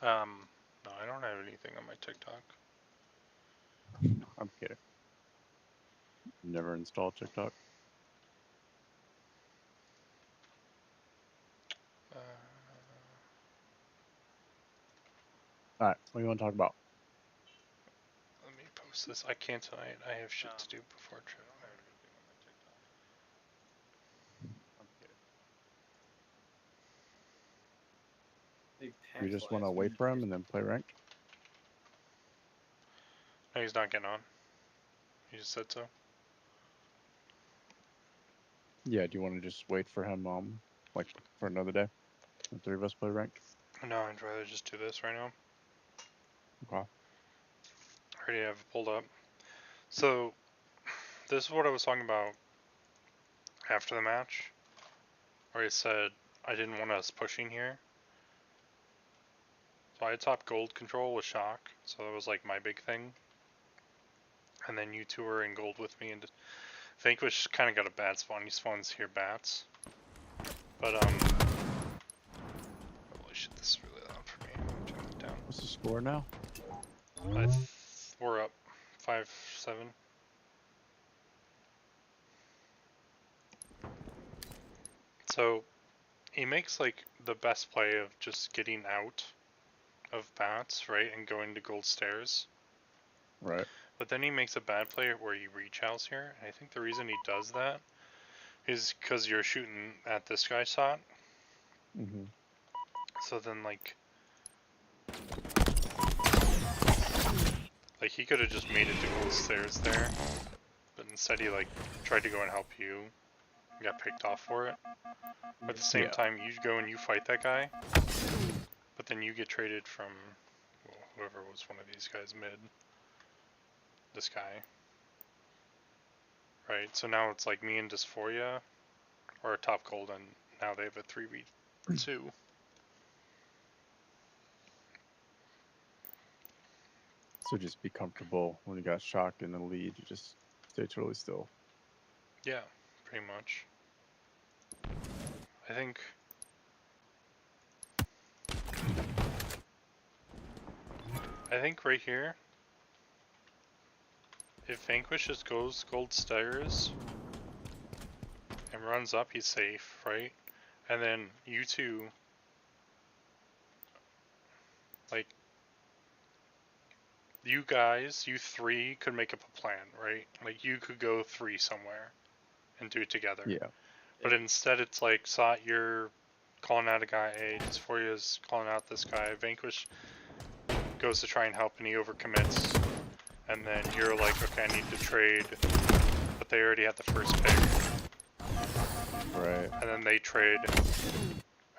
No, I don't have anything on my TikTok. I'm kidding. Never installed TikTok. Uh, All right, what do you want to talk about? Let me post this. I can't tonight. I have shit to do before trip. I'm kidding. Big You pack just want to life. wait for him and then play ranked? No, he's not getting on. He just said so. Yeah. Do you want to just wait for him? Like for another day. The three of us play ranked. No, I'd rather just do this right now. Okay. I already have it pulled up. So, this is what I was talking about after the match, where I said I didn't want us pushing here. So I had top gold control with shock, so that was like my big thing. And then you two were in gold with me, and Vanquish kind of got a bad spawn. He spawns here bats. But holy shit, this is really loud for me. Turn it down. What's the score now? We're up 5-7. So he makes like the best play of just getting out of bats, right, and going to gold stairs. Right. But then he makes a bad play where he reach outs here, and I think the reason he does that is because you're shooting at this guy shot. Mm-hmm. So then like he could have just made it to gold stairs there, but instead he like tried to go and help you. And got picked off for it. But at the same time, you go and you fight that guy, but then you get traded from whoever was one of these guys mid. This guy. Right, so now it's like me and Dysphoria are a top gold, and now they have a 3v2. So just be comfortable when you got shock in the lead. You just stay totally still. Yeah, pretty much. I think right here, if Vanquish just goes gold stairs and runs up, he's safe, right? And then you two, like, you guys, you three could make up a plan, right? Like, you could go three somewhere and do it together. Yeah. But instead, it's like, Sot, you're calling out a guy A, Dysphoria's calling out this guy, Vanquish goes to try and help and he overcommits. And then you're like, okay, I need to trade, but they already had the first pick. Right. And then they trade,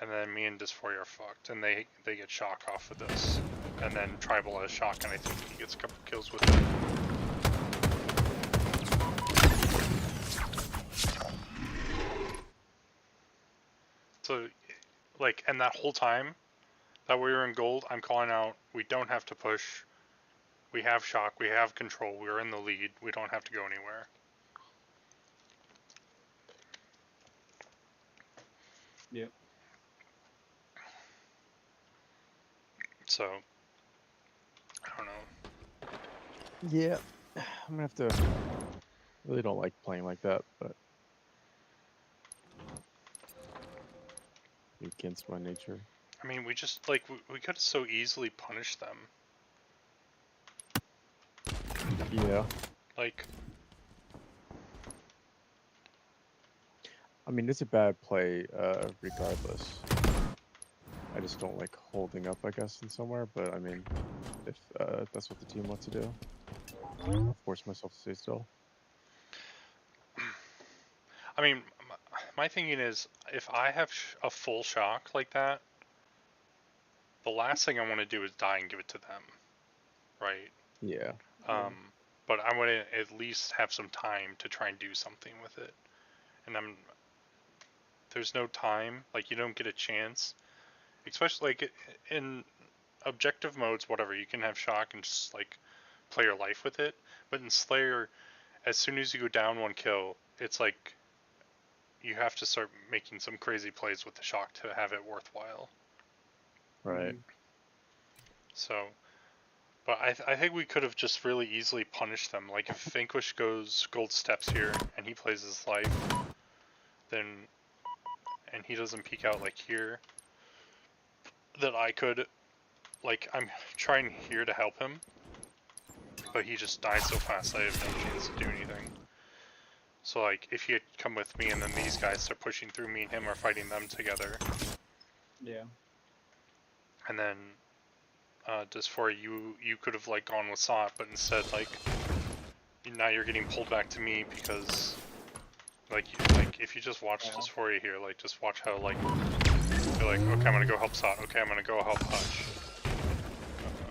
and then me and Dysphoria are fucked, and they get shock off of this. And then Tribal has shock, and I think he gets a couple kills with it. So, like, and that whole time that we were in gold, I'm calling out, we don't have to push. We have shock, we have control, we're in the lead, we don't have to go anywhere. Yep. So, I don't know. Yeah. I'm gonna have to. Really don't like playing like that, but against my nature. I mean, we just, like, we could have so easily punished them. Yeah. Like, I mean, it's a bad play, regardless. I just don't like holding up, I guess, in somewhere. But I mean, if that's what the team wants to do, I'll force myself to stay still. I mean, my thinking is, if I have a full shock like that, the last thing I want to do is die and give it to them, right? Yeah. But I want to at least have some time to try and do something with it. And there's no time, like you don't get a chance, especially like in objective modes, whatever. You can have shock and just like play your life with it. But in Slayer, as soon as you go down one kill, it's like you have to start making some crazy plays with the shock to have it worthwhile. Right. So, but I think we could have just really easily punished them. Like if Vanquish goes gold steps here and he plays his life, then and he doesn't peek out like here, that I could, like I'm trying here to help him, but he just dies so fast I have no chance to do anything. So like if he had come with me and then these guys start pushing through, me and him are fighting them together, Yeah. and then Dysphoria, you could have like gone with Sot, but instead like now you're getting pulled back to me because like if you just watch Dysphoria here, like just watch how like you're like, okay, I'm gonna go help Sot, okay, I'm gonna go help Hutch,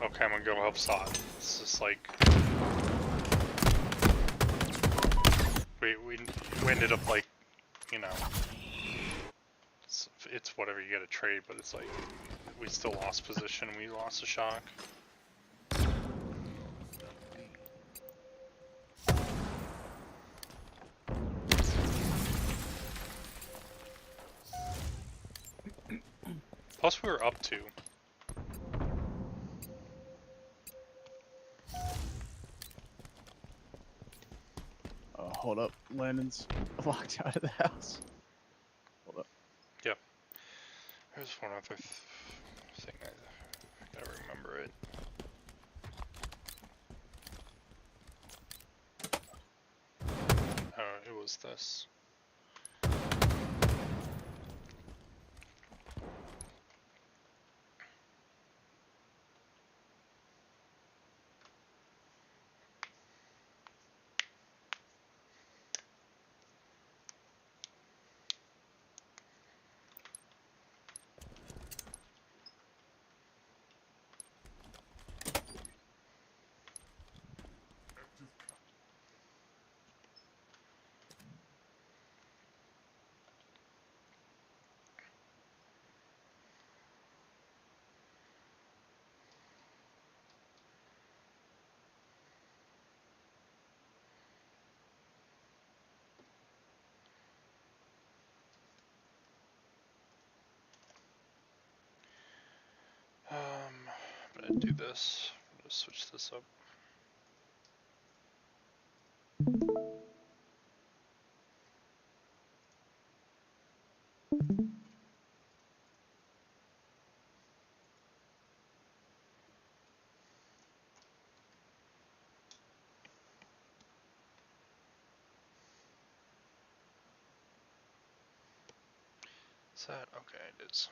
okay, I'm gonna go help Sot. It's just like we ended up like, you know, it's whatever, you get a trade, but it's like we still lost position, we lost a shock. Plus we were up 2. Hold up, Landon's locked out of the house. Hold up. There's one other thing, I gotta remember it. It was this. I'm gonna do this. I'm gonna switch this up. Is that okay? It is.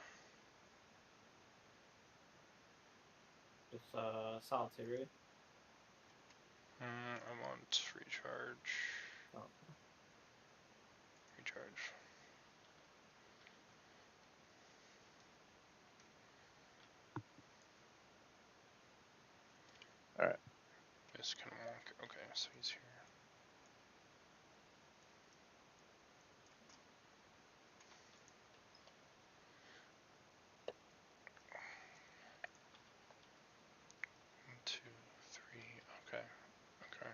It's solitary. I want recharge. Oh. Recharge. Alright. This can walk. Okay, so he's here. One, two, three. Okay. Okay.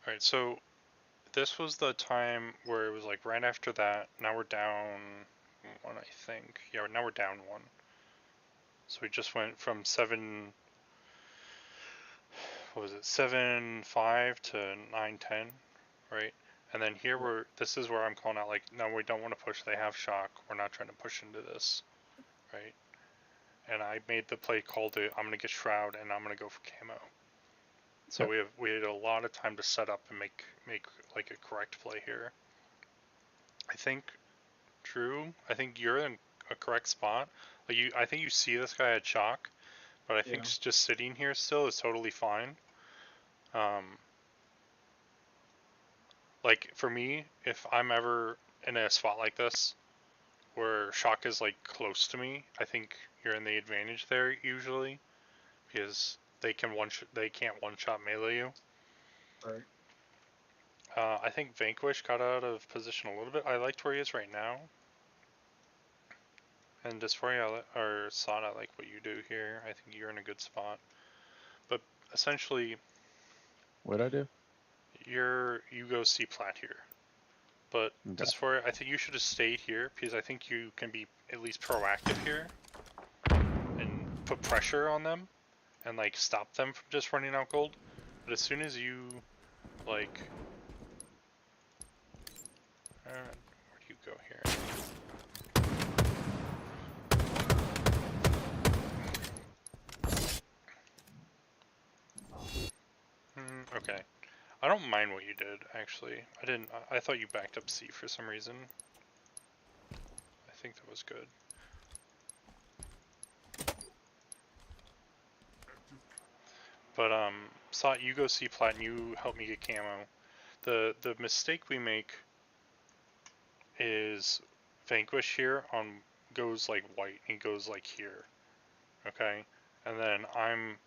Alright, so this was the time where it was like right after that. Now we're down 1, I think. Yeah, now we're down 1. So we just went from 7. What was it? 7-5 to 9-10, right? And then here this is where I'm calling out like, no, we don't want to push. They have shock. We're not trying to push into this, right? And I made the play call to I'm gonna get shroud and I'm gonna go for camo. So we had a lot of time to set up and make like a correct play here. I think Drew, I think you're in a correct spot. Like I think you see this guy at shock, but I think just sitting here still is totally fine. Like for me, if I'm ever in a spot like this where shock is like close to me, I think you're in the advantage there usually because they can't one shot melee you. Right. I think Vanquish got out of position a little bit. I liked where he is right now. And Dysphoria or Sod, I like what you do here. I think you're in a good spot. But essentially, What'd I do? you go C plat here. But Okay. Dysphoria, I think you should have stayed here because I think you can be at least proactive here and put pressure on them and like stop them from just running out gold. But as soon as you like, where do you go here? Okay. I don't mind what you did, actually. I didn't. I thought you backed up C for some reason. I think that was good. But Sot, you go C plat and you help me get camo. The mistake we make is Vanquish here goes like white. He goes like here. Okay, and then I'm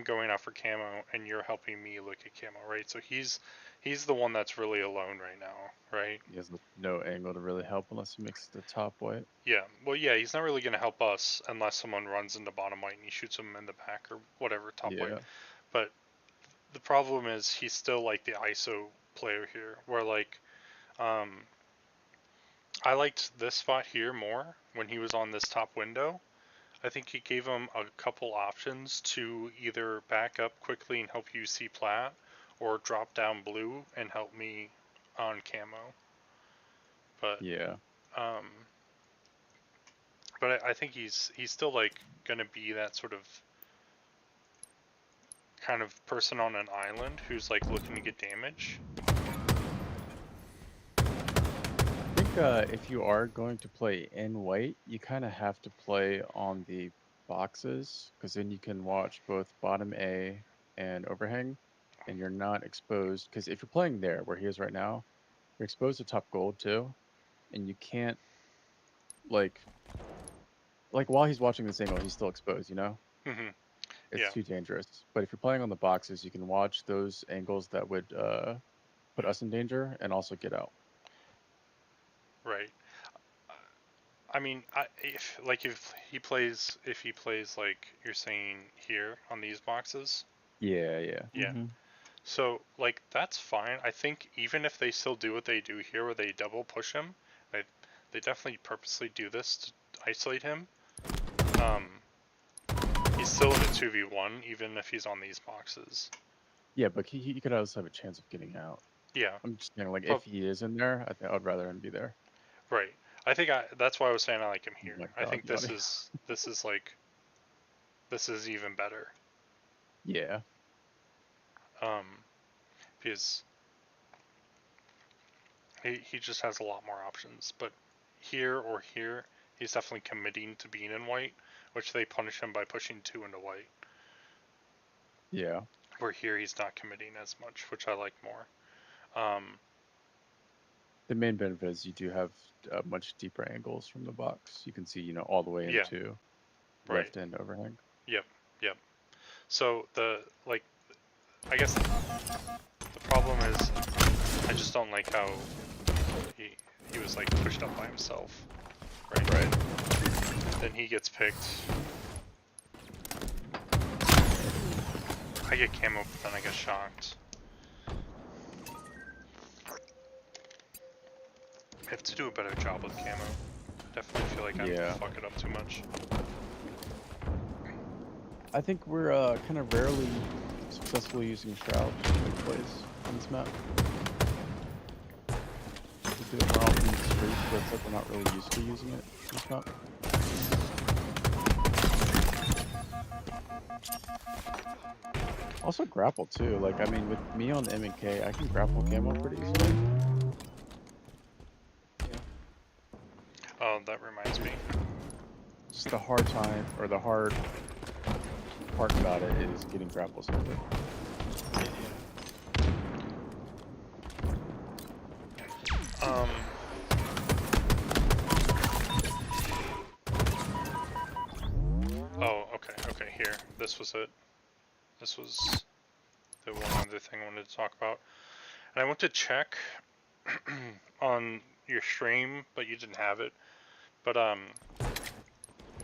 going out for camo and you're helping me look at camo, right? So he's the one that's really alone right now, right? He has no angle to really help unless he makes the top white. Yeah, well, yeah, he's not really going to help us unless someone runs into bottom white and he shoots him in the back or whatever, top white. Yeah. But the problem is he's still like the ISO player here, where like, I liked this spot here more when he was on this top window. I think it gave him a couple options to either back up quickly and help you see plat, or drop down blue and help me on camo. But Yeah. But I think he's still like gonna be that sort of kind of person on an island who's like looking to get damage. I think if you are going to play in white, you kind of have to play on the boxes because then you can watch both bottom A and overhang, and you're not exposed. Because if you're playing there, where he is right now, you're exposed to top gold too, and you can't like while he's watching this angle, he's still exposed. You know, Mm-hmm. it's Yeah. too dangerous. But if you're playing on the boxes, you can watch those angles that would put us in danger and also get out. Right. I mean, if he plays like you're saying here on these boxes, Yeah, yeah. yeah. Mm-hmm. So like that's fine. I think even if they still do what they do here, where they double push him, they definitely purposely do this to isolate him. He's still in a 2v1 even if he's on these boxes. Yeah, but he could also have a chance of getting out. Yeah. I'm just saying, like, Oh, if he is in there, I think I'd rather him be there. right. I think that's why I was saying I like him Oh here. my I God, think this Yanni. is like this is even better. Yeah. Because he just has a lot more options. But here or here, he's definitely committing to being in white, which they punish him by pushing 2 into white. Yeah. Where here he's not committing as much, which I like more. The main benefit is you do have much deeper angles from the box. You can see, you know, all the way Yeah. into Right. left end overhang. Yep. So I guess the problem is I just don't like how he was like pushed up by himself. Right. Then he gets picked. I get camo, but then I get shocked. I have to do a better job with camo. Definitely feel like I fuck it up too much. I think we're kind of rarely successfully using Shroud in plays on this map. We do it more often in streets, but it's like we're not really used to using it in this map. Also grapple too. Like, I mean, with me on M and K, I can grapple camo pretty easily. Oh, that reminds me. Just the hard time, or the hard part about it is getting grapples with it. Oh, okay, here. This was it. This was the one other thing I wanted to talk about. And I went to check on your stream, but you didn't have it. But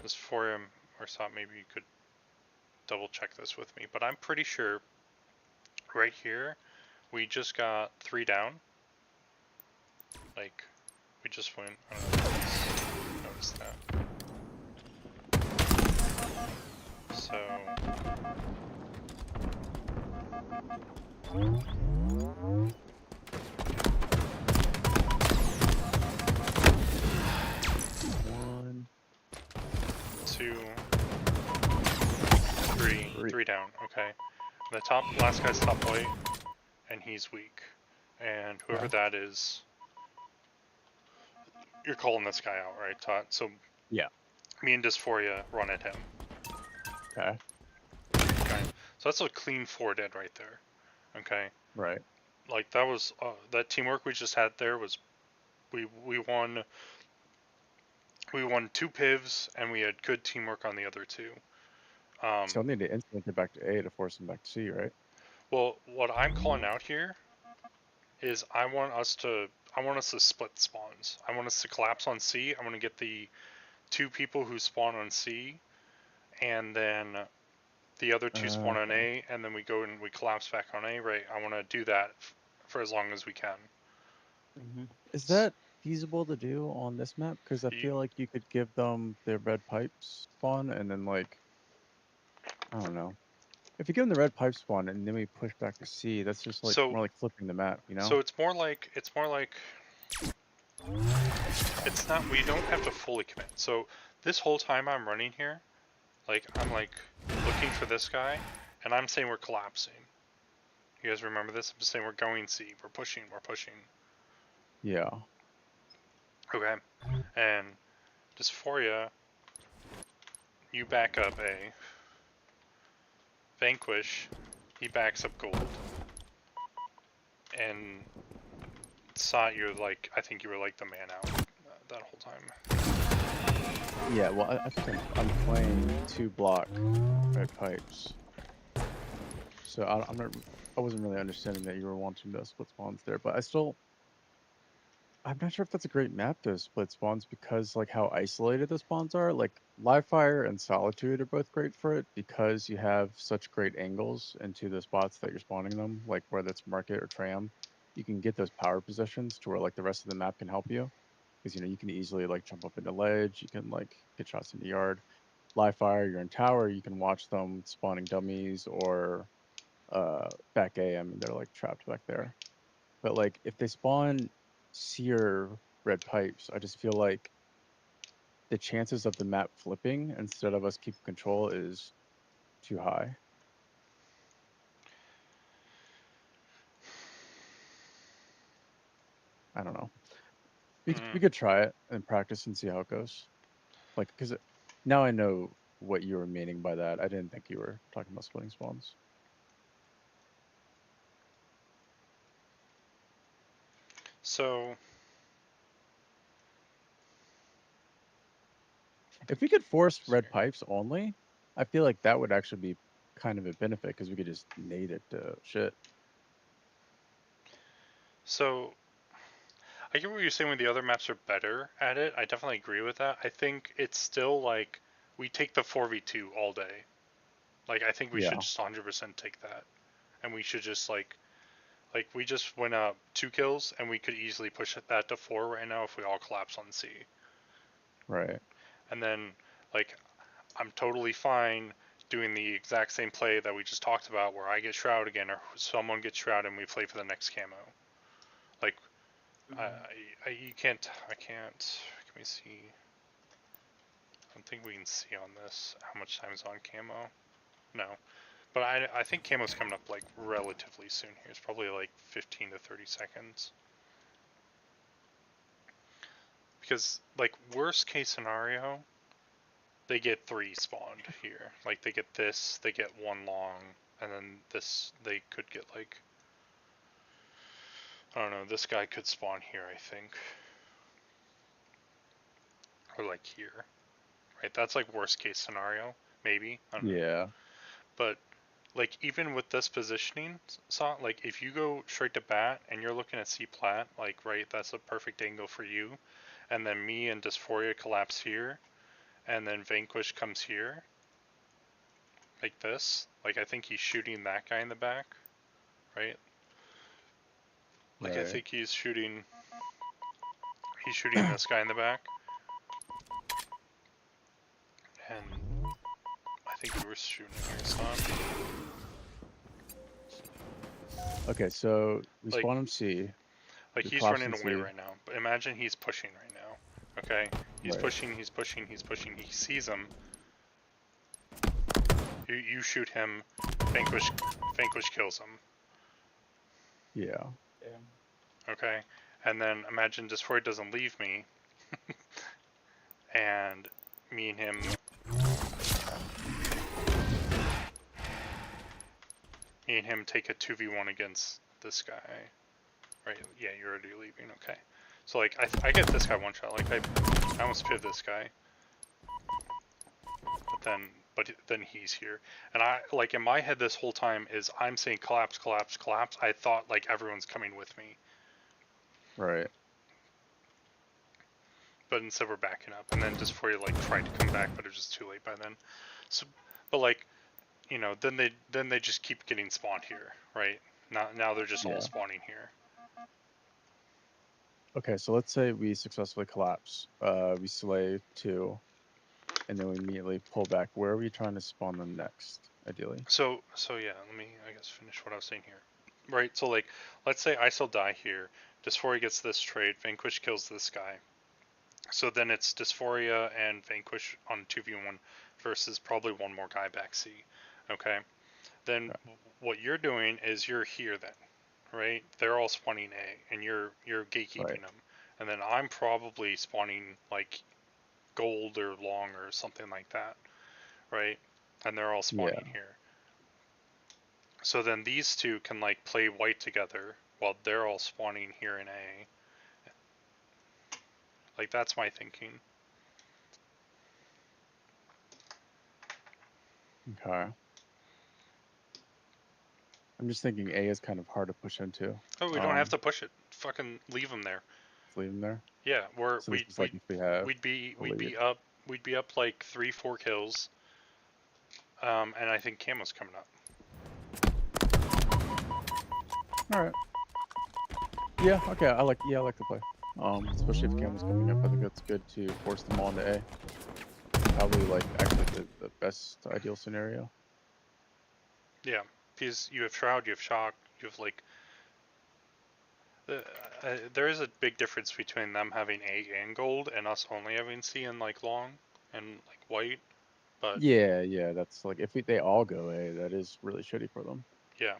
Dysphoria or Sot, maybe you could double check this with me, but I'm pretty sure right here we just got 3 down. Like, we just went. I don't know if you noticed that. So. One. 2, 3, 3 down. Okay. The last guy's top white, and he's weak. And whoever that is, you're calling this guy out, right, Todd? So Yeah. me and Dysphoria run at him. Okay. Okay. So that's a clean 4 dead right there. Okay. Right. Like that was that teamwork we just had there was we won. We won 2 pivs and we had good teamwork on the other 2. Still need to instantly get back to A to force him back to C, right? Well, what I'm calling out here is I want us to split spawns. I want us to collapse on C. I want to get the 2 people who spawn on C, and then the other 2 spawn on A, and then we go and we collapse back on A. Right? I want to do that for as long as we can. Is that feasible to do on this map? Because I feel like you could give them the red pipe spawn and then like, I don't know. If you give them the red pipe spawn and then we push back to C, that's just like So more like flipping the map, you know? So it's more like it's not. We don't have to fully commit. So this whole time I'm running here, like I'm like looking for this guy, and I'm saying we're collapsing. You guys remember this? I'm saying we're going C. We're pushing. We're pushing. Yeah. Okay. And Dysphoria, you back up A. Vanquish, he backs up gold. And Sot, you're like, I think you were like the man out that whole time. Yeah, well, I think I'm playing 2 block red pipes. So I wasn't really understanding that you were wanting to split spawns there, but I'm not sure if that's a great map to split spawns because like how isolated the spawns are. Like Live Fire and Solitude are both great for it because you have such great angles into the spots that you're spawning them, like whether it's Market or Tram. You can get those power positions to where like the rest of the map can help you. Because you can easily like jump up into ledge, you can like get shots in the yard. Live Fire, you're in tower, you can watch them spawning dummies or back A, I mean they're like trapped back there. But like if they spawn sear red pipes, I just feel like the chances of the map flipping instead of us keeping control is too high. I don't know. We could try it and practice and see how it goes. Like, because now I know what you were meaning by that. I didn't think you were talking about splitting spawns. So if we could force red pipes only, I feel like that would actually be kind of a benefit because we could just nade it to shit. So I get what you're saying when the other maps are better at it. I definitely agree with that. I think it's still like we take the 4v2 all day. Like I think we should just 100% take that. And we should just like we just went up 2 kills and we could easily push that to 4 right now if we all collapse on C. Right. And then like I'm totally fine doing the exact same play that we just talked about where I get Shroud again or someone gets Shroud and we play for the next camo. Like I can't. Let me see. I don't think we can see on this how much time is on camo. No, but I think camo's coming up like relatively soon here. It's probably like 15 to 30 seconds. Because like worst case scenario, they get 3 spawned here. Like they get this, they get 1 long, and then this they could get like I don't know. This guy could spawn here, I think, or like here. Right, that's like worst case scenario, maybe. I don't know. But like even with this positioning, like if you go straight to bat and you're looking at C plat, like right, that's a perfect angle for you, and then me and Dysphoria collapse here, and then Vanquish comes here, like this. Like I think he's shooting that guy in the back, right? Like I Right. think he's shooting this guy in the back, and I think you were shooting him here, Stan. Okay, so we Like- spawn him C. Like We he's collapse running in away C. right now, but imagine he's pushing right now. Okay, he's Right. pushing. He sees him. You shoot him. Vanquish kills him. Yeah. Yeah. Okay, and then imagine Destroy doesn't leave me, and me and him. Me and him take a 2v1 against this guy. Right? Yeah, you're already leaving. Okay. So like I get this guy one shot. Like I almost piv this guy. But then he's here. And I like in my head this whole time is I'm saying collapse, collapse, collapse. I thought like everyone's coming with me. Right. But instead we're backing up. And then just before you like tried to come back, but it was just too late by then. So but like, you know, then they just keep getting spawned here, right? Now they're just all Yeah. spawning here. Okay, so let's say we successfully collapse. We slay 2, and then we immediately pull back. Where are we trying to spawn them next, ideally? So yeah, let me I guess finish what I was saying here. Right, so like let's say I still die here, Dysphoria gets this trade, Vanquish kills this guy. So then it's Dysphoria and Vanquish on 2v1 versus probably one more guy back C. Okay? Then what you're doing is you're here then, right? They're all spawning A and you're gatekeeping Right. them. And then I'm probably spawning like gold or long or something like that, right? And they're all spawning here. So then these two can like play white together while they're all spawning here in A. Like that's my thinking. Okay. I'm just thinking A is kind of hard to push into. Oh, we don't have to push it. Fucking leave them there. Leave them there. Yeah, So this is like if we have we'd be lead. up like 3-4 kills. And I think Camo's coming up. All right. Yeah. Okay. I like the play. Especially if Camel's coming up, I think that's good to force them all into A. Probably like actually the best ideal scenario. Yeah, because you have Shroud, you have Shock, you have like. There is a big difference between them having A and gold and us only having C and like long and like white. But Yeah. That's like if they all go A, that is really shitty for them. yeah,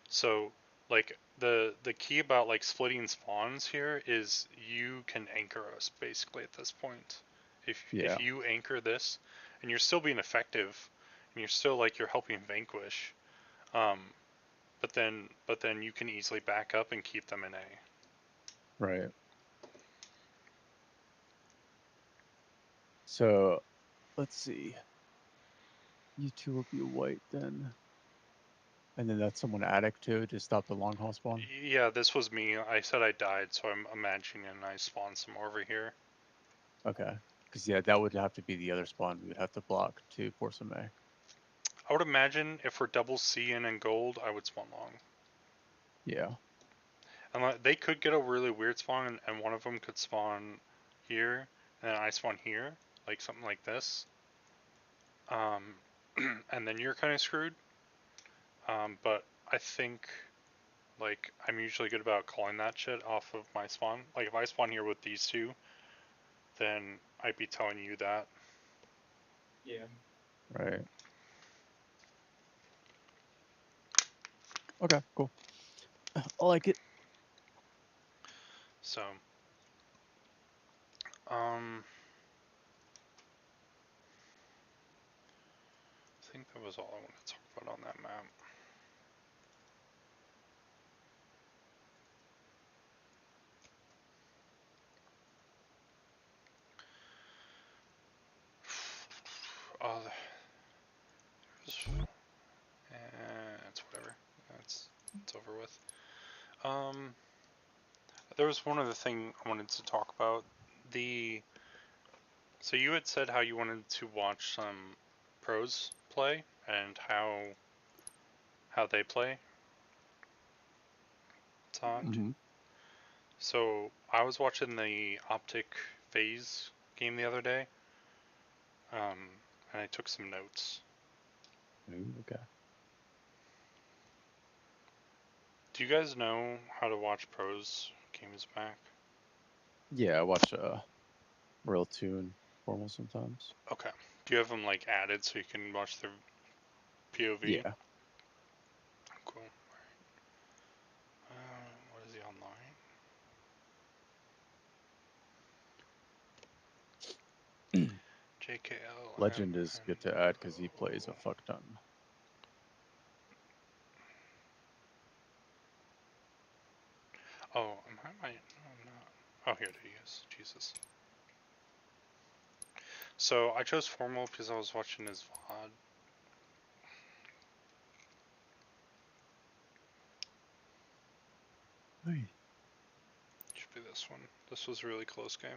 so like the key about like splitting spawns here is you can anchor us basically at this point. If you anchor this, and you're still being effective, and you're still like you're helping Vanquish, but then you can easily back up and keep them in A. Right. So, let's see. You two will be white then. And then that's someone attic too to stop the long haul spawn. Yeah, this was me. I said I died, so I'm imagining I spawned some over here. Okay. Because yeah, that would have to be the other spawn we would have to block to force them A. I would imagine if we're double C in gold, I would spawn long. Yeah. And they could get a really weird spawn, and one of them could spawn here, and then I spawn here, like something like this. And then you're kind of screwed. But I think, like, I'm usually good about calling that shit off of my spawn. Like, if I spawn here with these two, then I'd be telling you that. Yeah. Right. Okay, cool. I like it. So, I think that was all I wanted to talk about on that map. It's whatever. It's over with. There was one other thing I wanted to talk about. So you had said how you wanted to watch some pros play and how they play. Todd. Mm-hmm. So I was watching the Optic Phase game the other day, and I took some notes. Okay. Do you guys know how to watch pros games back? Yeah, I watch Real 2 and Formal sometimes. Okay. Do you have them like added so you can watch their POV? Yeah. Cool. What is he online? JKL. Legend is good to add because he plays a fuck ton. Oh, am I? No, I'm not. Oh, here he is. Jesus. So I chose formal because I was watching his VOD. Hey. Should be this one. This was a really close game.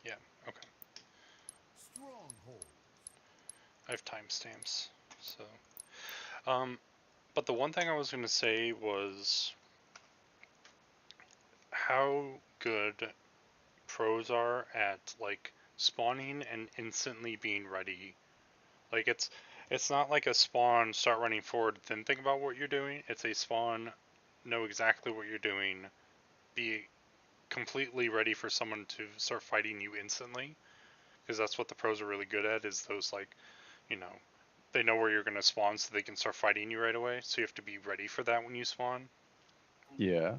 Yeah, okay. Stronghold. I have timestamps, so. But the one thing I was going to say was how good pros are at, like, spawning and instantly being ready. Like, it's not like a spawn, start running forward, then think about what you're doing. It's a spawn, know exactly what you're doing, be completely ready for someone to start fighting you instantly, because that's what the pros are really good at, is those, like, you know, they know where you're going to spawn so they can start fighting you right away, so you have to be ready for that when you spawn. Yeah.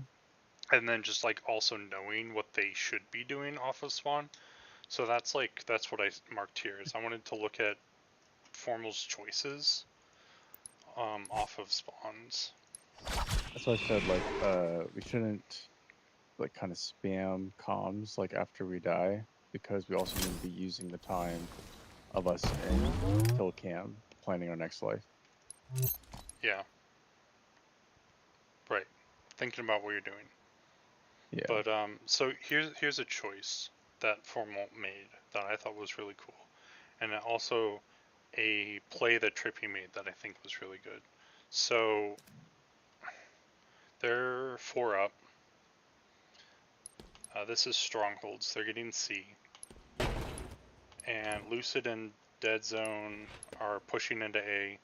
And then just, like, also knowing what they should be doing off of spawn. So that's what I marked here, is I wanted to look at Formal's choices off of spawns. That's why I said like we shouldn't like kind of spam comms like after we die, because we also need to be using the time of us in kill cam planning our next life. Yeah. Right. Thinking about what you're doing. Yeah. But so here's a choice that Formal made that I thought was really cool, and also a play that Trippy made that I think was really good. So they're 4 up. This is Strongholds. They're getting C, and Lucid and Dead Zone are pushing into A,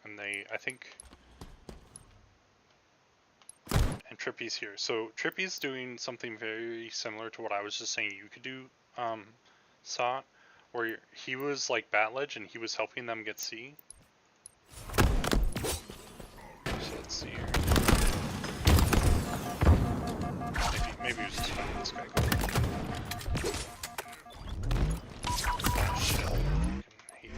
and I think, and Trippy's here. So Trippy's doing something very similar to what I was just saying you could do, Sot, where he was like Batledge and he was helping them get C. So let's see here. Maybe he was just letting this guy go. Oh shit. I hate it.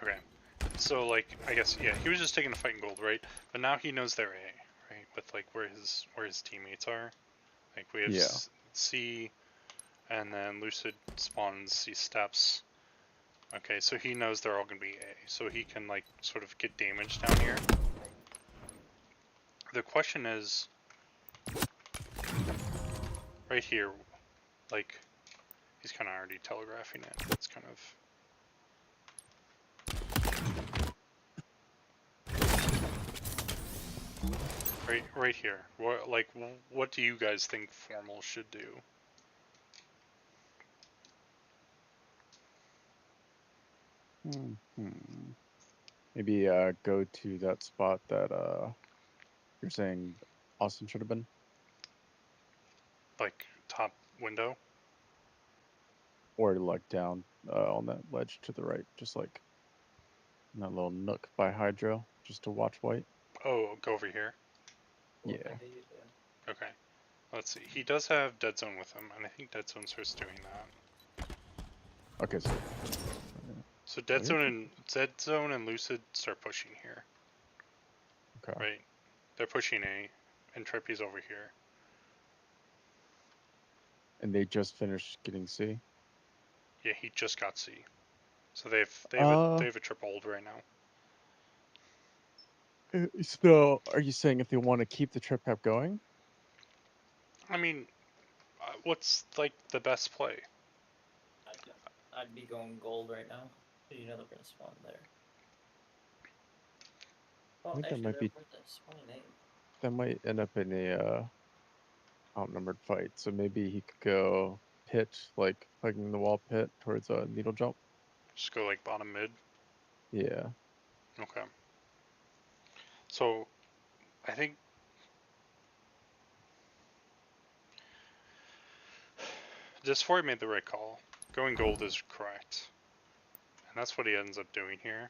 Okay. So like I guess yeah, he was just taking a fight in gold, right? But now he knows they're A, right? With like where his teammates are. Like we have Yeah. C, and then Lucid spawns C steps. Okay, so he knows they're all gonna be A, so he can like sort of get damage down here. The question is, right here, like he's kind of already telegraphing it. It's kind of. Right here. What do you guys think Formal should do? Maybe go to that spot that you're saying Austin should have been. Like top window? Or like down on that ledge to the right, just like in that little nook by Hydro, just to watch white. Oh, go over here. Yeah. Okay. Let's see. He does have Dead Zone with him, and I think Dead Zone starts doing that. Okay, so So Dead Zone and Lucid start pushing here. okay. Right. They're pushing A, and Trippy's over here. And they just finished getting C. Yeah, he just got C. So they Uh, have a triple hold right now. So, are you saying if they want to keep the trip cap going? I mean, what's like the best play? I'd be going gold right now. You know they're gonna spawn there. I Well, think that actually, might they're be worth a spawning name. that might end up in a outnumbered fight. So maybe he could go pit, like hugging the wall pit towards a needle jump. Just go like bottom mid. Yeah. Okay. So I think Disfoy made the right call. Going gold is correct. And that's what he ends up doing here.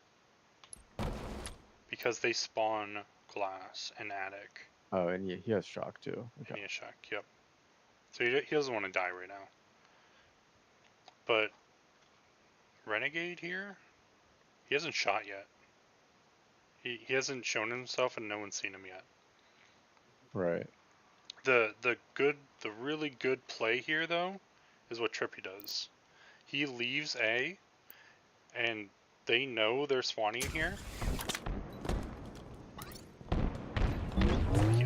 Because they spawn glass and attic. Oh, and he has shock too. And Okay. he has shock, yep. So he doesn't want to die right now. But Renegade here? He hasn't shot yet. He hasn't shown himself and no one's seen him yet. Right. The really good play here though is what Trippy does. He leaves A and they know they're spawning here.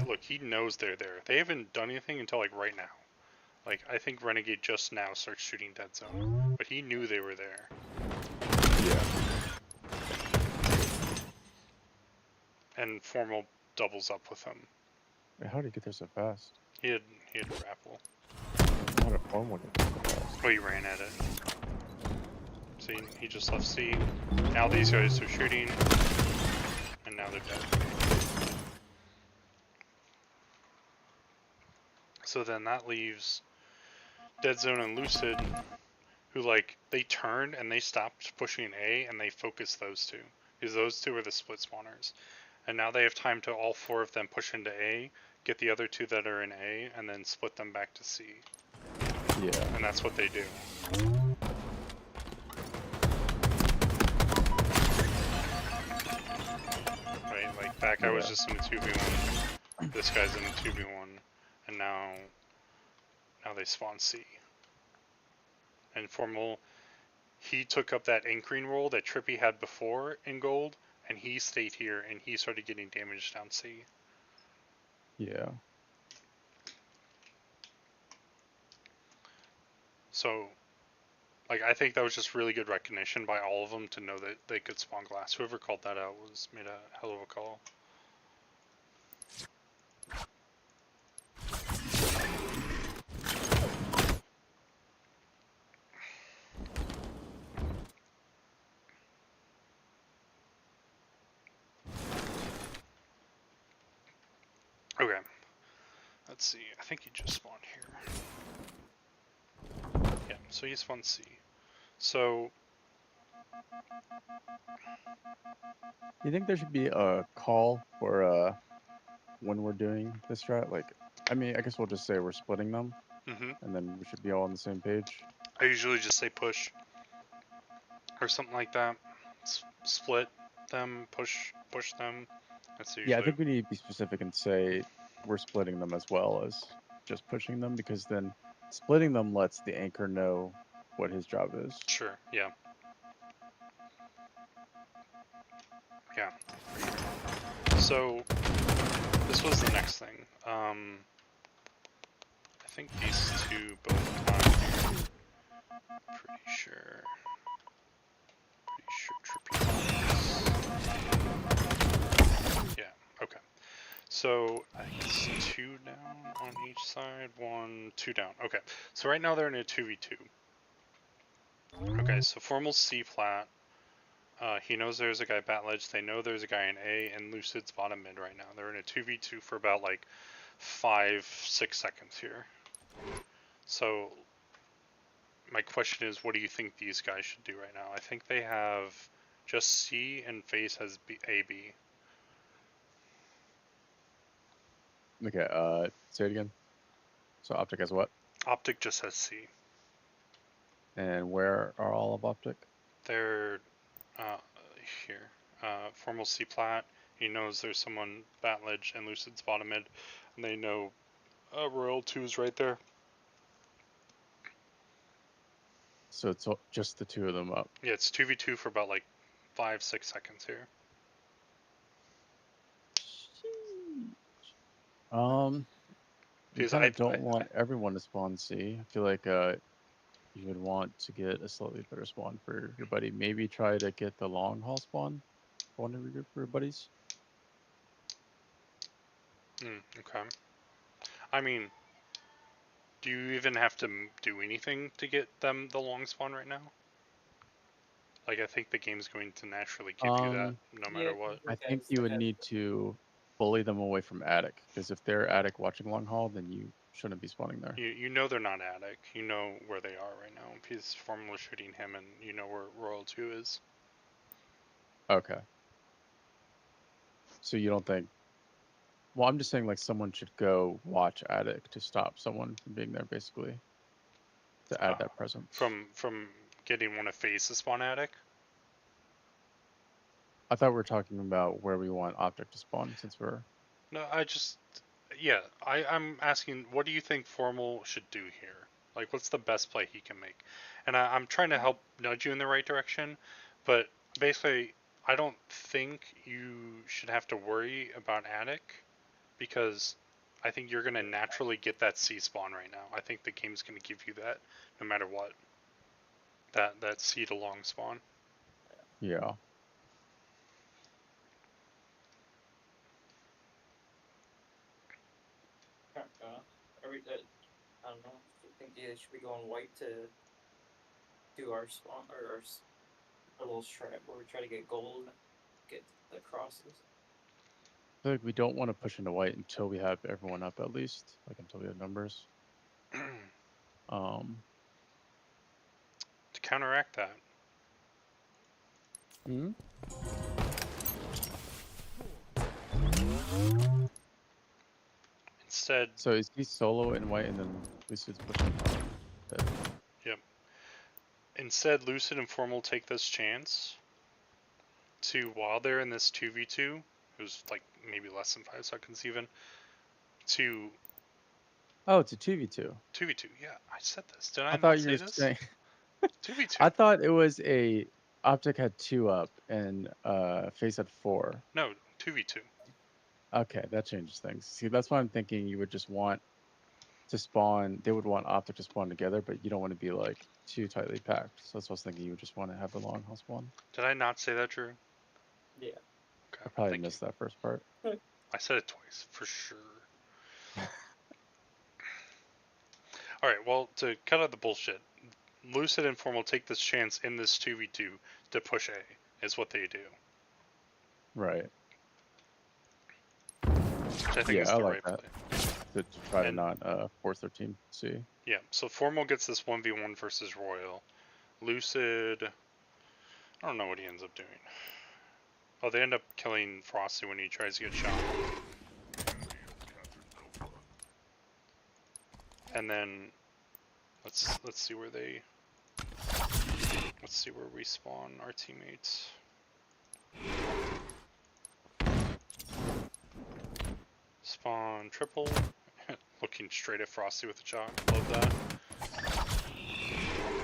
Look, he knows they're there. They haven't done anything until like right now. Like I think Renegade just now starts shooting dead zone, but he knew they were there. Yeah. And Formal doubles up with him. Wait, how did he get there so fast? He had grapple. How did Formal get there so fast? Oh, he ran at it. See, he just left C. Now these guys are shooting, and now they're dead. So then that leaves Dead Zone and Lucid, who like they turned and they stopped pushing A and they focused those two, because those two are the split spawners, and now they have time to all four of them push into A, get the other two that are in A, and then split them back to C. Yeah. And that's what they do. Right, like that guy was just in a 2v1, this guy's in a 2v1, and now they spawn C. And Formal, he took up that anchoring role that Trippy had before in gold, and he stayed here and he started getting damage down C. Yeah. So, like, I think that was just really good recognition by all of them to know that they could spawn glass. Whoever called that out made a hell of a call. Okay. Let's see. I think he just spawned here. Yeah, so he spawned C. So, You think there should be a call for when we're doing this strat? Like, I mean, I guess we'll just say we're splitting them, and then we should be all on the same page. I usually just say push or something like that. Split them, push them. That's usually. Yeah, I think we need to be specific and say we're splitting them as well as just pushing them, because then splitting them lets the anchor know what his job is. Sure. Yeah. Yeah. So this was the next thing. I think these two both got here. Pretty sure. Trippy. Yeah. Okay. So I think it's 2 down on each side. 1, 2 down. Okay. So right now they're in a 2v2. Okay. So Formal C plat. He knows there's a guy bat ledge. They know there's a guy in A, and Lucid's bottom mid right now. They're in a 2v2 for about like 5-6 seconds here. So my question is, what do you think these guys should do right now? I think they have just C and FaZe has AB. Okay, say it again. So Optic has what? Optic just has C. And where are all of Optic? They're here. Formal C plat. He knows there's someone bat ledge and Lucid's bottom mid, and they know Royal 2 is right there. So it's just the two of them up. Yeah, it's 2v2 for about like 5-6 seconds here. You Because kind of don't want everyone to spawn C. I feel like you would want to get a slightly better spawn for your buddy. Maybe try to get the long haul spawn for one of your buddies. Okay. I mean, do you even have to do anything to get them the long spawn right now? Like, I think the game's going to naturally give you that no matter what. I think you would need to bully them away from attic, because if they're attic watching long haul, then you shouldn't be spawning there. You know they're not attic. You know where they are right now. He's formally shooting him, and you know where Royal 2 is. Okay. So you don't think? Well, I'm just saying like someone should go watch attic to stop someone from being there, basically, to add that presence. From getting one of FaZe to spawn attic. I thought we were talking about where we want object to spawn, since we're. No, I'm asking, what do you think Formal should do here? Like, what's the best play he can make? And I'm trying to help nudge you in the right direction, but basically, I don't think you should have to worry about attic, because I think you're gonna naturally get that C spawn right now. I think the game's gonna give you that no matter what. That C to long spawn. Yeah. I don't know. I think they should be going white to do our spawn or our little strat where we try to get gold, get the crosses. I feel like we don't want to push into white until we have everyone up, at least, like until we have numbers. To counteract that, instead, So is he solo in white, and then Lucid's pushing? Instead, Lucid and Formal take this chance to, while they're in this 2v2, it was like maybe less than 5 seconds even, to Oh, it's a 2v2. 2v2. Yeah, I said this. Did I, I not thought say you were this? saying. 2v2. I thought it was a Optic had 2 up and FaZe had 4. No, 2v2. Okay, that changes things. See, that's why I'm thinking you would just want to spawn. They would want Optic to spawn together, but you don't want to be like too tightly packed. So that's what I was thinking. You would just want to have the long haul spawn. Did I not say that, Drew? Yeah. Okay, I probably thank missed you. that first part. I said it twice, for sure. Alright, well, to cut out the bullshit, Lucid and Formal take this chance in this 2v2 to push A, is what they do. Right. Which I think Yeah, is I the like right that. play. To try to And- not force their team to see. Yeah, so Formal gets this 1v1 versus Royal. Lucid, I don't know what he ends up doing. Oh, they end up killing Frosty when he tries to get shot. And then let's see where we spawn our teammates. Spawn triple. Looking straight at Frosty with the chalk. Love that.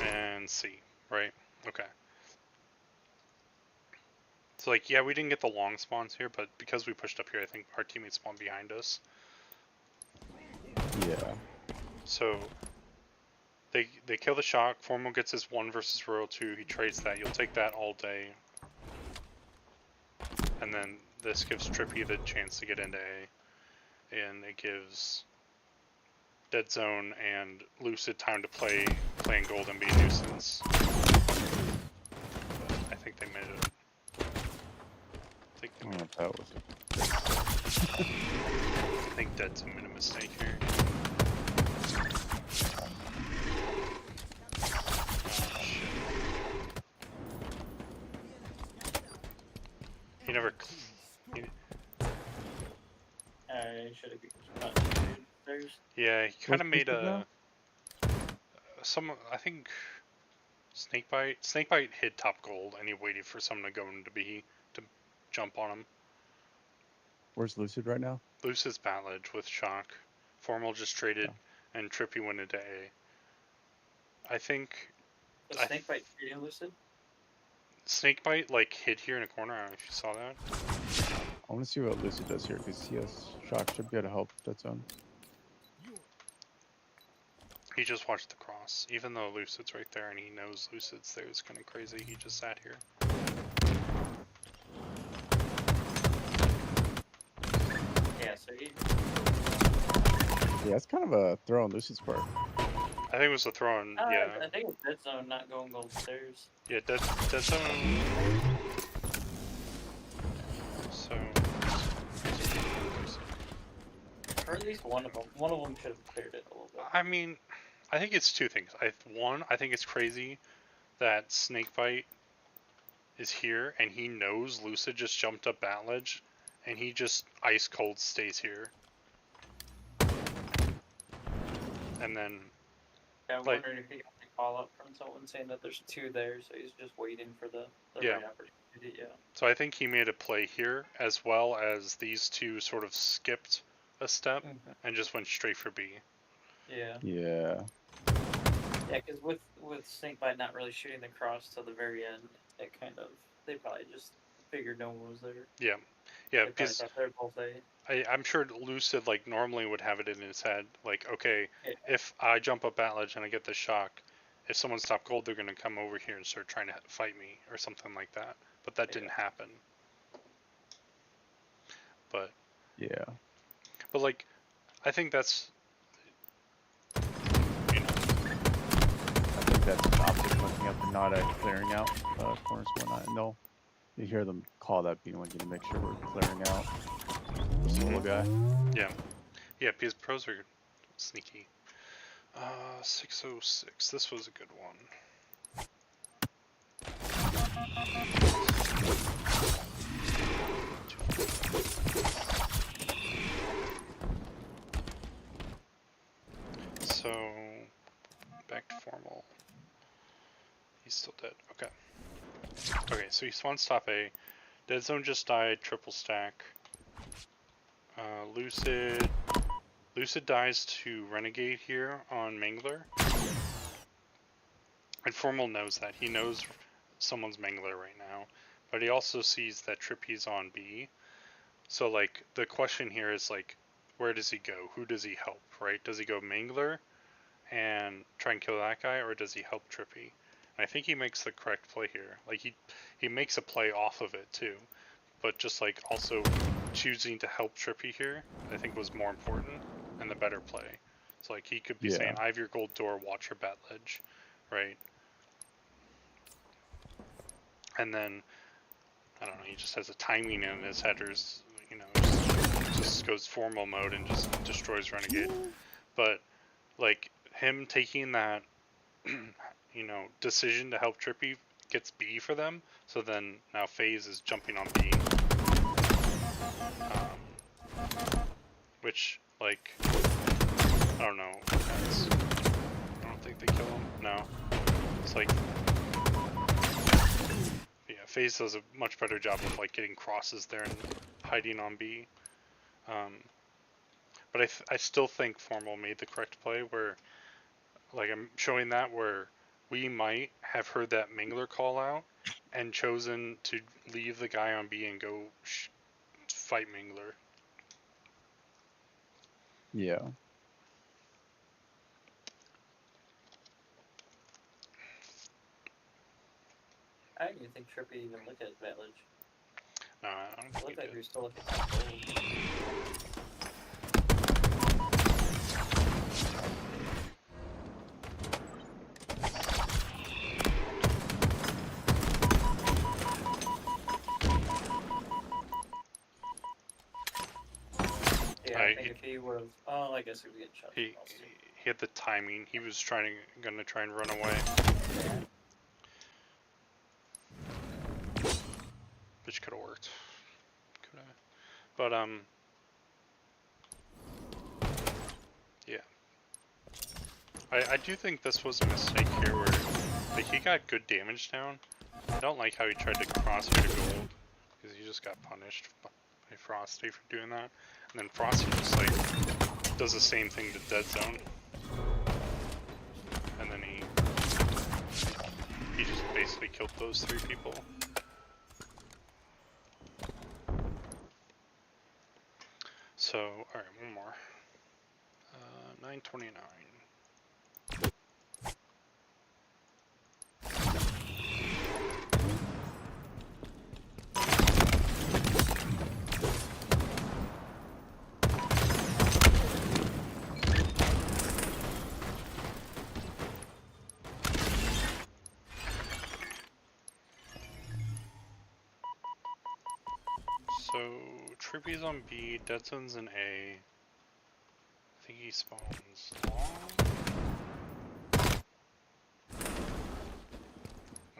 And C, right? Okay. So like, yeah, we didn't get the long spawns here, but because we pushed up here, I think our teammates spawned behind us. Yeah. So they kill the shock. Formal gets his 1 versus Royal 2. He trades that. You'll take that all day. And then this gives Trippy the chance to get into A. And it gives Dead Zone and Lucid time to play playing gold and be a nuisance. I think they made it. That was I think Dead Zone made a mistake here. He never. Should have been there's Yeah, he kind of Where's made Lucid I think Snakebite hit top gold and he waited for someone to go into B to jump on him. Where's Lucid right now? Lucid's Batledge with Shock. Formal just traded and Trippy went into A. I think The I snake bite shooting Lucid? Snakebite like hid here in a corner. I don't know if you saw that. I want to see what Lucid does here because he has shock. Should be able to help Dead Zone. He just watched the cross. Even though Lucid's right there and he knows Lucid's there, it's kind of crazy. He just sat here. Yeah, so he. Yeah, that's kind of a throw on Lucid's part. I think it was a throw in. Yeah. I think it's Dead Zone not going gold stairs. Yeah, Dead Zone. So. Or at least one of them. One of them should have cleared it a little bit. I mean, I think it's two things. One, I think it's crazy that Snakebite is here and he knows Lucid just jumped up bat ledge and he just ice cold stays here. And then, Yeah, I'm like- wondering if he got a call up from someone saying that there's two there, so he's just waiting for the Yeah. right opportunity. Yeah. so I think he made a play here as well as these two sort of skipped a step and just went straight for B. Yeah. Yeah. Yeah, because with Snakebite not really shooting the cross till the very end, it kind of they probably just figured no one was there. Yeah, They probably because thought they're both A. I'm sure Lucid like normally would have it in his head, like, okay, Yeah. if I jump up bat ledge and I get the shock, if someone stopped gold, they're gonna come over here and start trying to fight me or something like that. But that didn't happen. But Yeah. like, I think that's, you know, I think that's an optic looking up and not clearing out corners and whatnot. And they'll you hear them call that being like to make sure we're clearing out the solo guy. yeah, because pros are sneaky. 606. This was a good one. So, back to formal. He's still dead. Okay. Okay, so he's one stop A. Dead Zone just died, triple stack. Lucid dies to Renegade here on Mangler. And Formal knows that. He knows someone's Mangler right now. But he also sees that Trippy's on B. So, like, the question here is, like, where does he go? Who does he help, right? Does he go Mangler and try and kill that guy, or does he help Trippy? And I think he makes the correct play here. Like, he makes a play off of it, too. But just, like, also choosing to help Trippy here, I think was more important and the better play. So, like, he could be Yeah. saying, I have your gold door, watch your bat ledge, right? And then, I don't know, he just has a timing in his headers, you know, just goes formal mode and just destroys Renegade. But, like, him taking that, you know, decision to help Trippy gets B for them, so then now FaZe is jumping on B. Which, like, I don't know, I don't think they kill him, no. It's like, yeah, FaZe does a much better job of, like, getting crosses there and hiding on B. But I still think Formal made the correct play where, like, I'm showing that where we might have heard that Mangler call out and chosen to leave the guy on B and go fight Mangler. Yeah. I didn't even think Trippy even looked at Village. I don't It think looked he like he did. was still looking at gold. Yeah, I think if he would have, oh, I guess he was getting shot. He had the timing. He was gonna try and run away, which could have worked. Could have, but yeah. I do think this was a mistake here where, like, he got good damage down. I don't like how he tried to cross here to gold because he just got punished by Frosty for doing that, and then Frosty just like does the same thing to Dead Zone, and then he He just basically killed those 3 people. So, alright, one more. 929. So, Trippy's on B, Dead Zone's in A. I think he spawns long.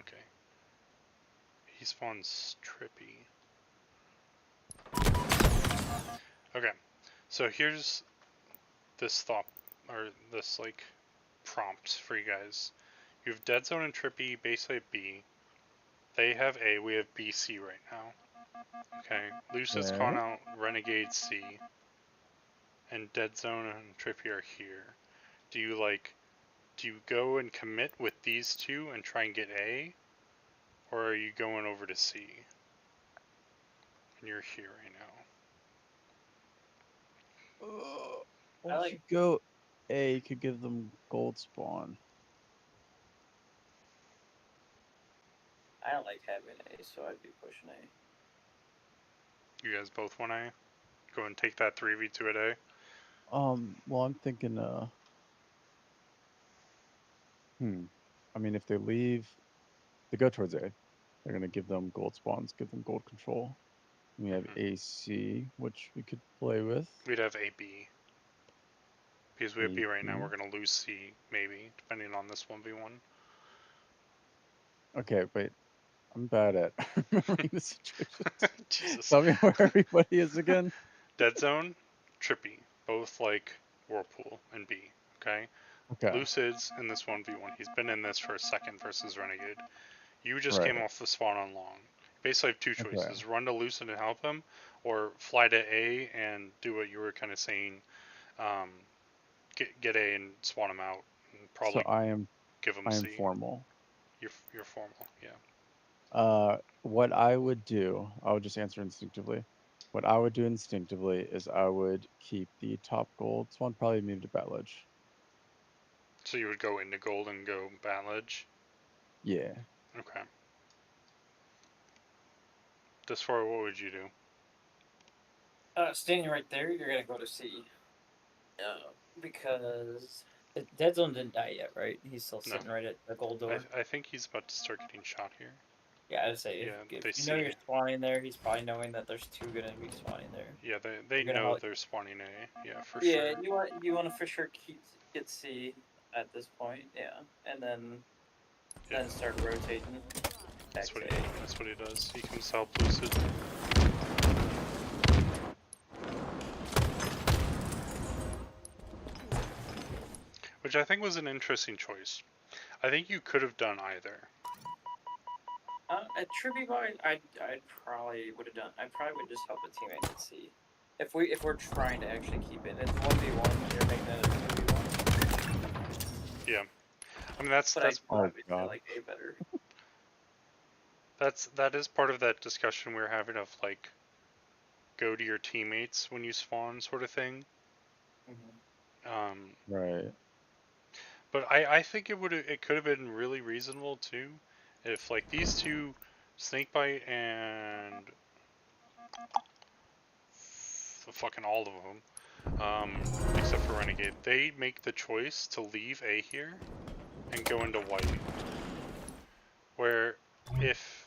Okay. He spawns Trippy. Okay. So here's this thought, or this like prompt for you guys. You have Dead Zone and Trippy basically at B. They have A, we have BC right now. Okay. Lucid's Right. gone out, Renegade C. And Dead Zone and Trippy are here. Do you go and commit with these 2 and try and get A? Or are you going over to C? And you're here right now. Once like- you go A, you could give them gold spawn. I don't like having A, so I'd be pushing A. You guys both want A? Go and take that 3v2 at A? Well, I'm thinking, I mean, if they leave, they go towards A. They're gonna give them gold spawns, give them gold control. We have Mhm. AC, which we could play with. We'd have AB. Because we have B right now, AB. we're going to lose C, maybe, depending on this 1v1. Okay, wait. I'm bad at remembering the situation. Jesus. Tell me where everybody is again. Dead Zone, Trippy. Both like Whirlpool and B, okay? Okay. Lucid's in this 1v1. He's been in this for a second versus Renegade. You just Right. came off the spawn on long. Basically have 2 Okay. choices. Run to Lucid and help him, or fly to A and do what you were kind of saying. Get A and spawn him out. And probably So I am give him I am C. formal. You're formal, yeah. What I would do, I would just answer instinctively. What I would do instinctively is I would keep the top gold spawn, probably move to Batledge. So you would go into gold and go Batledge? Yeah. Okay. This far, what would you do? Standing right there, you're gonna go to C. Because the Dead Zone didn't die yet, right? He's still No. sitting right at the gold door. I think he's about to start getting shot here. Yeah, I'd say Yeah, if they you know see you're it. spawning there, he's probably knowing that there's 2 gonna be spawning there. Yeah, they You're gonna know help- they're spawning A. Yeah, for Yeah, sure. you want to for sure get C at this point, yeah, and then Yeah. start rotating. That's back what to he, A. that's what he does. He comes help Lucid. Which I think was an interesting choice. I think you could have done either. At Tribute Bar, I probably would have done. I probably would just help a teammate at C. If we're trying to actually keep it, it's 1v1. You're making it a 2v1. Yeah. I mean that's But that's I probably God. like A better. that is part of that discussion we were having of like go to your teammates when you spawn sort of thing. Right. But I think it could have been really reasonable too, if like these 2, Snakebite and fucking all of them, except for Renegade, they make the choice to leave A here and go into white. Where if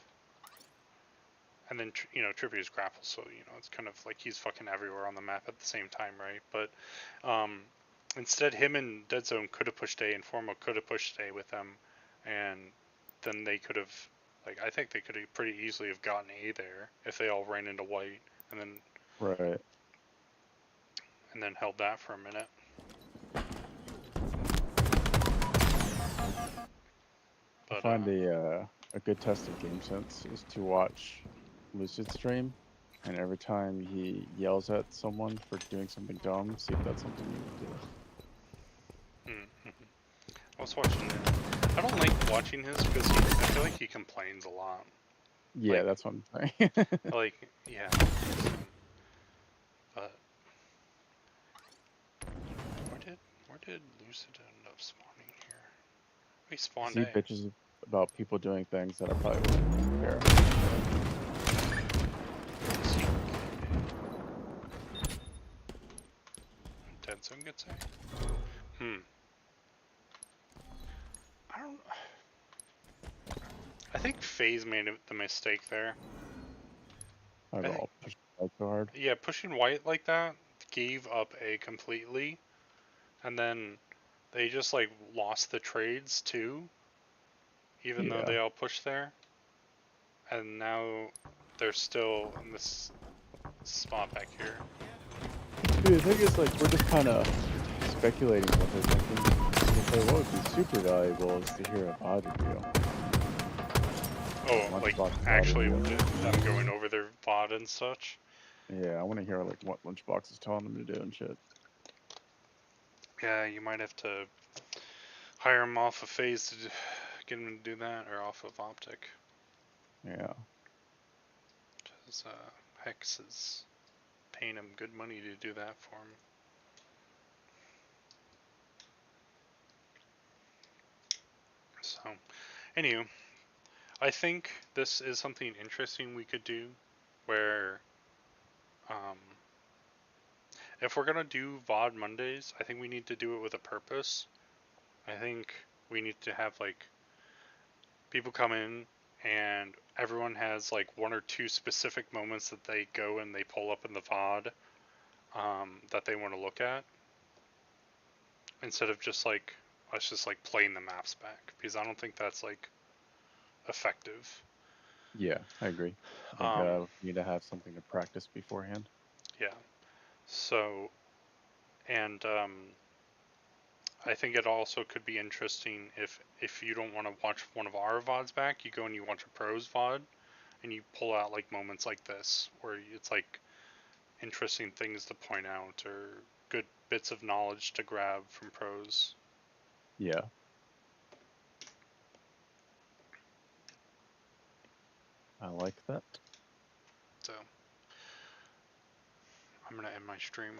and then Trippy is grapple, so it's kind of like he's fucking everywhere on the map at the same time, right? But instead, him and Dead Zone could have pushed A, and Formo could have pushed A with them, and then they could have, I think they could have pretty easily have gotten A there if they all ran into white, and Right. then held that for a minute. I But find a good test of game sense is to watch Lucid stream, and every time he yells at someone for doing something dumb, see if that's something you would do. I was watching. I don't like watching his because I feel like he complains a lot. Yeah, Like- that's what I'm saying. Like, yeah. But where did Lucid end up spawning here? We spawned he A. bitches about people doing things that I probably wouldn't care. Dead Zone gets A. I don't. I think FaZe made the mistake there. I think- all push like so hard. Yeah, pushing white like that gave up A completely, and then they just like lost the trades too, even though Yeah. they all pushed there. And now they're still in this spot back here. Dude, the thing is, like, we're just kind of speculating with it. Like, what would be super valuable is to hear a VOD review. Oh, Lunchbox like VOD actually review. them going over their VOD and such. Yeah, I want to hear like what Lunchbox is telling them to do and shit. Yeah, you might have to hire him off of FaZe to get him to do that, or off of Optic. Yeah. Because Hex is paying him good money to do that for him. So, anywho, I think this is something interesting we could do, where, if we're gonna do VOD Mondays, I think we need to do it with a purpose. I think we need to have like people come in and everyone has like one or two specific moments that they go and they pull up in the VOD that they want to look at, instead of just like us just like playing the maps back, because I don't think that's like effective. Yeah, I agree. I think we need to have something to practice beforehand. Yeah. So, and I think it also could be interesting if you don't want to watch one of our VODs back, you go and you watch a pros VOD, and you pull out like moments like this where it's like interesting things to point out or good bits of knowledge to grab from pros. Yeah. I like that. So I'm gonna end my stream.